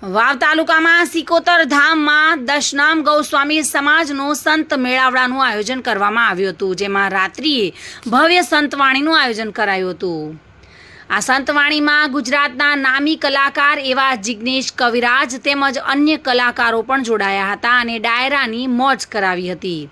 વાવ તાલુકામાં સિકોતર ધામમાં દશનામ ગૌસ્વામી સમાજનો સંત મેળાવડાનું આયોજન કરવામાં આવ્યું હતું, જેમાં રાત્રિએ ભવ્ય સંતવાણીનું આયોજન કરાયું હતું। આ સંતવાણીમાં ગુજરાતના નામી કલાકાર એવા જિગ્નેશ કવિરાજ તેમજ અન્ય કલાકારો પણ જોડાયા હતા અને ડાયરાની મોજ કરાવી હતી।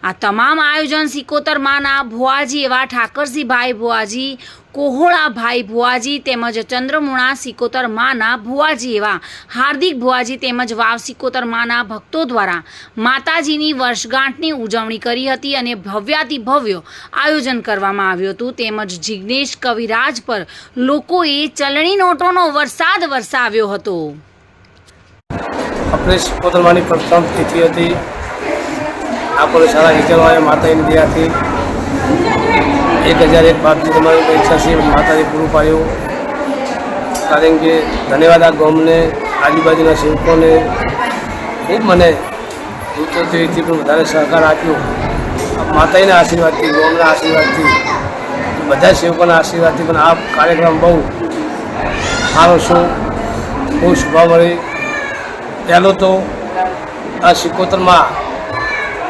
આ તમામ આયોજન સિકોતર માના ભુવાજી એવા ઠાકરસિંહભાઈ ભુવાજી, કોહોળાભાઈ ભુવાજી તેમજ ચંદ્રમુણા સિકોતર માના ભુવાજી એવા હાર્દિક ભુવાજી તેમજ વાવ સિકોતર માના ભક્તો દ્વારા માતાજીની વર્ષગાંઠની ઉજવણી કરી હતી અને ભવ્યાતિ ભવ્ય આયોજન કરવામાં આવ્યું હતું। તેમજ જિગ્નેશ કવિરાજ પર લોકોએ ચલણી નોટોનો વરસાદ વરસાવ્યો હતો। આપણે સિકોતર માની પ્રથમ તિથિ હતી। આપણે સારા હિતેવાએ માતાજીની દયાથી 1001 બાપજી તમારી પરીક્ષા છે માતાજી પૂરું પાડ્યું। કારણ કે ધન્યવાદ આ ગામને આજુબાજુના સેવકોને ખૂબ મને ઉત્તરથી પણ વધારે સહકાર આપ્યો। માતાજીના આશીર્વાદથી, ગામના આશીર્વાદથી, બધા સેવકોના આશીર્વાદથી પણ આ કાર્યક્રમ બહુ સારો છે, બહુ શુભ મળી। પહેલો તો આ સિકોતરમાં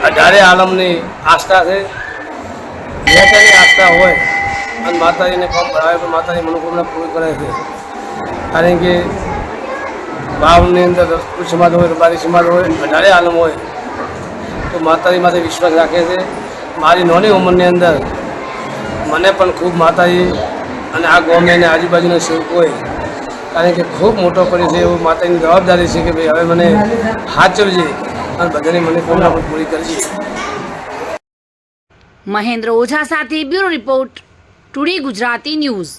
18 આલમની આસ્થા છે। જેની આસ્થા હોય અને માતાજીને ફોર્મ ભરાવે તો માતાજી મનોકામના પૂરી કરે છે। કારણ કે ભાવની અંદર રાજપૂત સમાજ હોય, રબારી સમાજ હોય, 18 આલમ હોય તો માતાજી માટે વિશ્વાસ રાખે છે। મારી નાની ઉંમરની અંદર મને પણ ખૂબ માતાજી અને આ ગામે અને આજુબાજુના સેવકોએ કારણ કે ખૂબ મોટો કર્યો છે, એવું માતાજીની જવાબદારી છે કે ભાઈ હવે મને હાથ ચડજે અને બધાની મનોકામના પણ પૂરી કરજે। મહેન્દ્ર ઓઝા સાથે bureau report, today Gujarati news.